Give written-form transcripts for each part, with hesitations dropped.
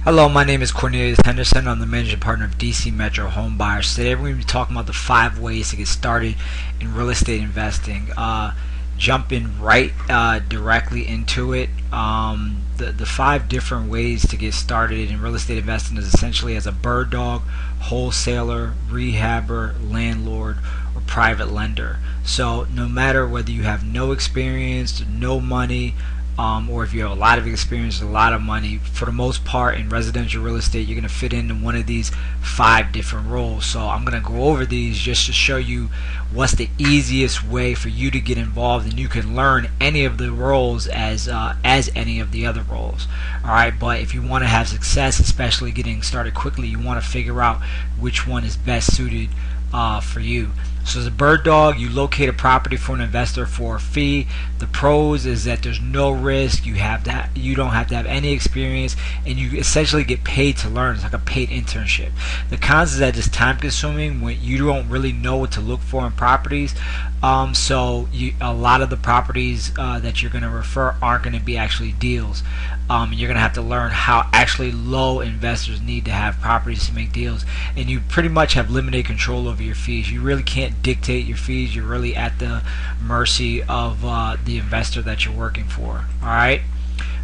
Hello, my name is Cornelius Henderson. I'm the managing partner of DC Metro Home Buyers. Today we're going to be talking about the 5 ways to get started in real estate investing. Jumping right directly into it. The 5 different ways to get started in real estate investing is essentially as a bird dog, wholesaler, rehabber, landlord, or private lender. So no matter whether you have no experience, no money, or if you have a lot of experience, a lot of money, for the most part in residential real estate, you're going to fit into one of these 5 different roles. So I'm going to go over these just to show you what's the easiest way for you to get involved, and you can learn any of the roles as any of the other roles. Alright, but if you want to have success, especially getting started quickly, you want to figure out which one is best suited for you. So as a bird dog, you locate a property for an investor for a fee. The pros is that there's no risk. You don't have to have any experience, and you essentially get paid to learn. It's like a paid internship. The cons is that it's time consuming when you don't really know what to look for in properties. So a lot of the properties that you're going to refer aren't going to be actually deals. You're going to have to learn how actually low investors need to have properties to make deals, and you pretty much have limited control over your fees. You really can't dictate your fees. You're really at the mercy of the investor that you're working for. Alright?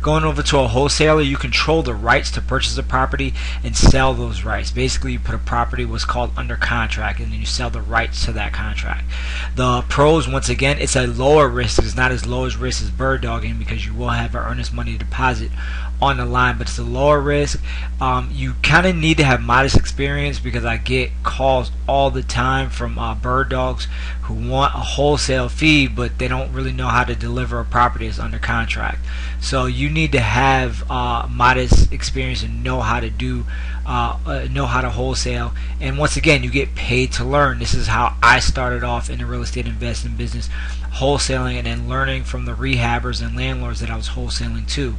Going over to a wholesaler, you control the rights to purchase a property and sell those rights. Basically, you put a property what's called under contract, and then you sell the rights to that contract. The pros, once again, it's a lower risk. It's not as low as risk as bird dogging because you will have an earnest money deposit on the line, but it's a lower risk. You kind of need to have modest experience because I get calls all the time from bird dogs who want a wholesale fee, but they don't really know how to deliver a property that's under contract. So you need to have modest experience and know how to wholesale. And once again, you get paid to learn. This is how I started off in the real estate investing business, wholesaling and then learning from the rehabbers and landlords that I was wholesaling to.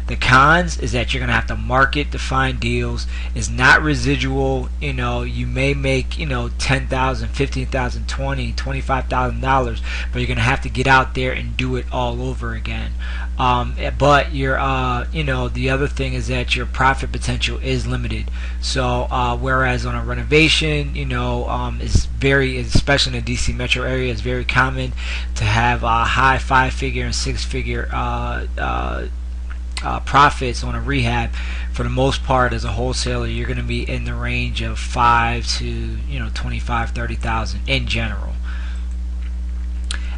The cons is that you're going to have to market to find deals. It's not residual. You may make $10,000, $15,000, $20,000, $25,000, but you're going to have to get out there and do it all over again. But your the other thing is that your profit potential is limited. So whereas on a renovation, is very, especially in the DC metro area, it's very common to have high 5-figure and 6-figure profits on a rehab. For the most part, as a wholesaler, you're going to be in the range of 5 to 25, 30,000 in general.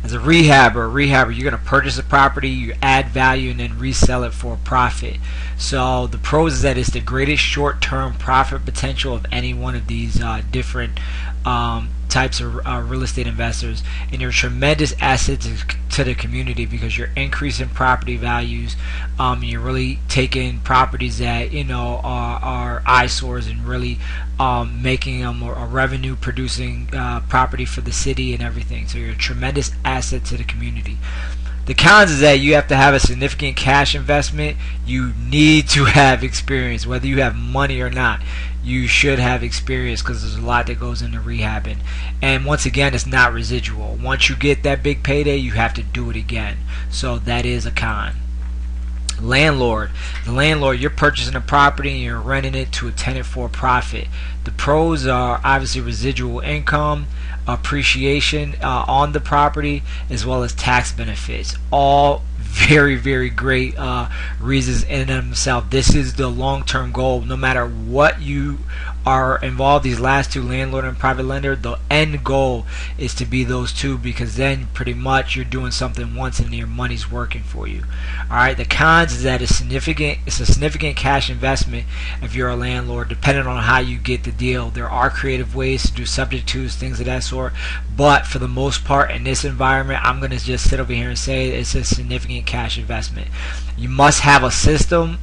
As a rehabber, you're going to purchase a property, you add value, and then resell it for a profit. So the pros is that it's the greatest short-term profit potential of any one of these different types of real estate investors, and you're a tremendous asset to the community because you're increasing property values. You're really taking properties that are eyesores and really making them a revenue producing property for the city and everything. So you're a tremendous asset to the community. The cons is that you have to have a significant cash investment. You need to have experience, whether you have money or not. You should have experience because there's a lot that goes into rehabbing. And once again, it's not residual. Once you get that big payday, you have to do it again. So that is a con. Landlord. The landlord, you're purchasing a property and you're renting it to a tenant for a profit. The pros are obviously residual income, appreciation on the property, as well as tax benefits. All very, very great reasons in and of themselves. This is the long-term goal. No matter what you are involved, these last 2, landlord and private lender, the end goal is to be those 2, because then pretty much you're doing something once and your money's working for you. Alright, the cons is that it's a significant cash investment if you're a landlord, depending on how you get the deal. There are creative ways to do subject tos, things of that sort, but for the most part in this environment, I'm going to just sit over here and say it's a significant cash investment. You must have a system.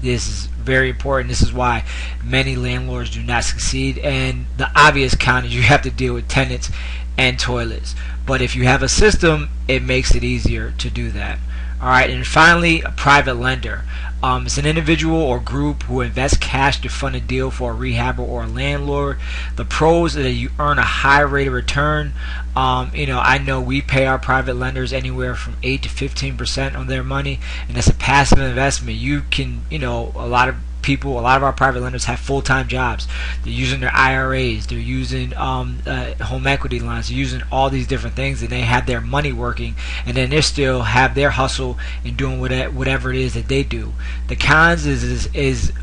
This is very important. This is why many landlords do not succeed, and the obvious con is you have to deal with tenants and toilets. But if you have a system, it makes it easier to do that. Alright, and finally, a private lender. It's an individual or group who invests cash to fund a deal for a rehabber or a landlord. The pros are that you earn a high rate of return. I know we pay our private lenders anywhere from 8 to 15% on their money, and it's a passive investment. You can, a lot of people, a lot of our private lenders have full-time jobs. They're using their IRAs, they're using home equity lines, they're using all these different things, and they have their money working, and then they still have their hustle and doing whatever it is that they do. The cons is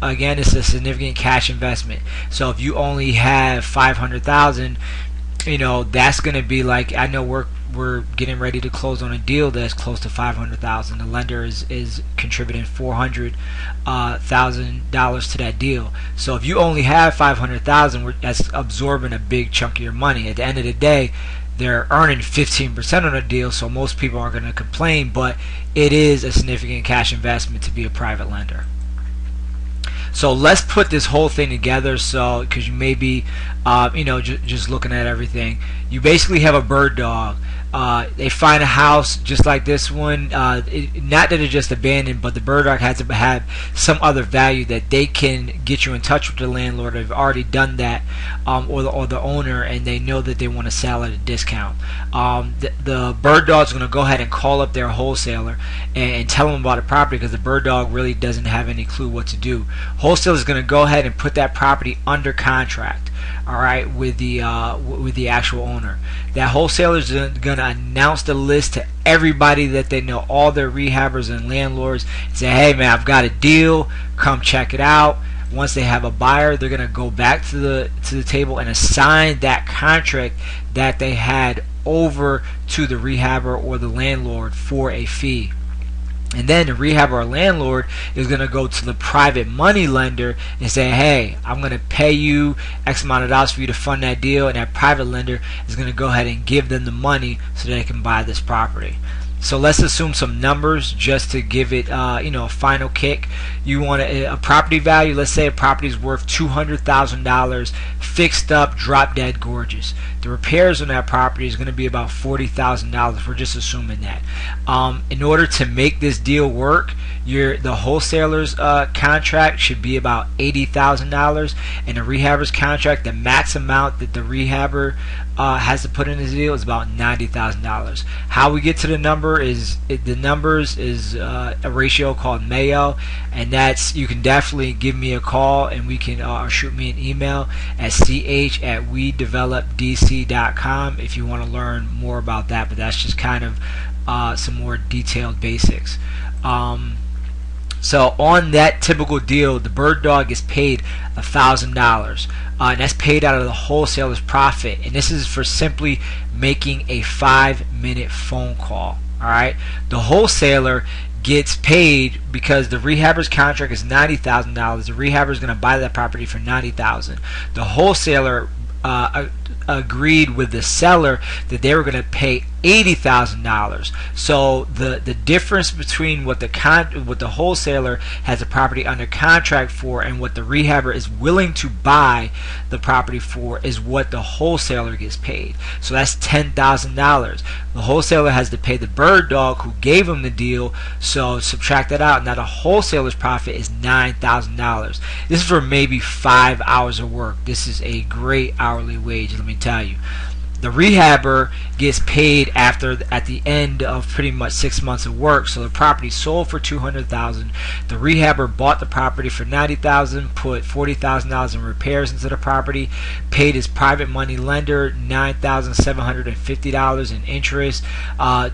again, it's a significant cash investment. So if you only have 500,000, that's going to be like, I know we're getting ready to close on a deal that's close to 500,000. The lender is contributing $400,000 to that deal. So if you only have 500,000, that's absorbing a big chunk of your money. At the end of the day, they're earning 15% on a deal, so most people aren't going to complain, but it is a significant cash investment to be a private lender. So let's put this whole thing together. So, because you may be, just looking at everything, you basically have a bird dog. They find a house just like this one. Not that it's just abandoned, but the bird dog has to have some other value that they can get you in touch with the landlord. They've already done that, or the owner, and they know that they want to sell at a discount. The bird dog's going to go ahead and call up their wholesaler and tell them about the property, because the bird dog really doesn't have any clue what to do. Wholesaler is going to go ahead and put that property under contract, all right, with the actual owner. That wholesaler is going to announce the list to everybody that they know, all their rehabbers and landlords, and say, hey man, I've got a deal, come check it out. Once they have a buyer, they're going to go back to the table and assign that contract that they had over to the rehabber or the landlord for a fee. And then the rehabber or landlord is going to go to the private money lender and say, hey, I'm going to pay you X amount of dollars for you to fund that deal, and that private lender is going to go ahead and give them the money so they can buy this property. So let's assume some numbers just to give it a final kick. You want a property value. Let's say a property is worth $200,000, fixed up, drop dead gorgeous. The repairs on that property is going to be about $40,000. We're just assuming that. In order to make this deal work, the wholesaler's contract should be about $80,000, and the rehabber's contract, the max amount that the rehabber has to put in his deal is about $90,000. How we get to the number is a ratio called Mayo, and that's, you can definitely give me a call, and we can or shoot me an email at ch@wedevelopdc.com if you want to learn more about that. But that's just kind of some more detailed basics. So on that typical deal, the bird dog gets paid $1,000, and that's paid out of the wholesaler's profit. And this is for simply making a 5-minute phone call. All right, the wholesaler gets paid because the rehabber's contract is $90,000. The rehabber is going to buy that property for $90,000. The wholesaler agreed with the seller that they were going to pay $80,000. So the difference between what the wholesaler has the property under contract for and what the rehabber is willing to buy the property for is what the wholesaler gets paid. So that's $10,000. The wholesaler has to pay the bird dog who gave him the deal, so subtract that out. Now the wholesaler's profit is $9,000. This is for maybe 5 hours of work. This is a great hourly wage, let me tell you. The rehabber gets paid at the end of pretty much 6 months of work. So the property sold for $200,000. The rehabber bought the property for $90,000, put $40,000 in repairs into the property, paid his private money lender $9,750 in interest.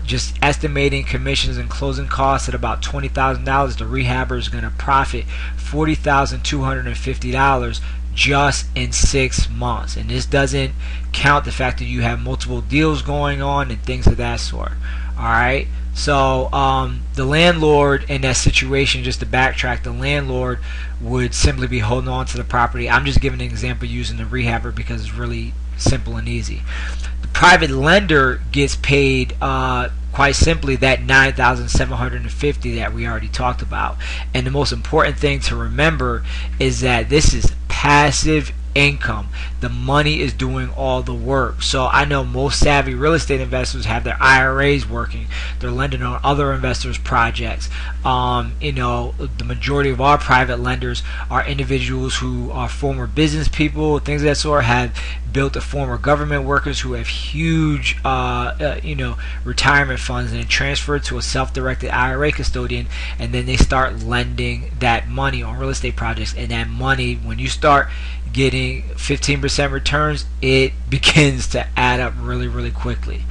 Just estimating commissions and closing costs at about $20,000. The rehabber is going to profit $40,250 just in 6 months, and this doesn't count the fact that you have multiple deals going on and things of that sort. Alright, so the landlord in that situation, just to backtrack, the landlord would simply be holding on to the property. I'm just giving an example using the rehabber because it's really simple and easy. The private lender gets paid quite simply that $9,750 that we already talked about. And the most important thing to remember is that this is passive income. The money is doing all the work. So I know most savvy real estate investors have their IRAs working. They're lending on other investors' projects. The majority of our private lenders are individuals who are former business people, things of that sort, have built to former government workers who have huge retirement funds, and transfer it to a self-directed IRA custodian, and then they start lending that money on real estate projects. And that money, when you start getting 15% returns, it begins to add up really, really quickly.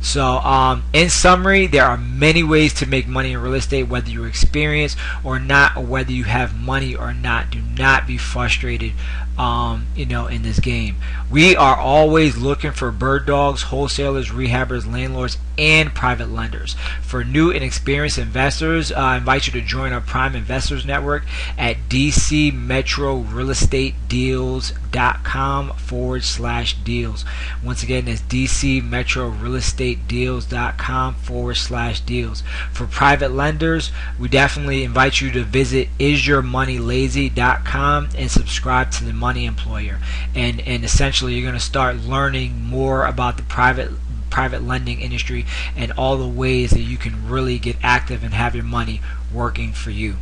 So in summary, there are many ways to make money in real estate, whether you're experienced or not, or whether you have money or not. Do not be frustrated in this game. We are always looking for bird dogs, wholesalers, rehabbers, landlords, and private lenders. For new and experienced investors, I invite you to join our Prime Investors Network at dcmetrorealestatedeals.com/deals. Once again, that's dcmetrorealestatedeals.com/deals. For private lenders, we definitely invite you to visit isyourmoneylazy.com and subscribe to the Money Employer. And essentially, you're going to start learning more about the private lending industry and all the ways that you can really get active and have your money working for you.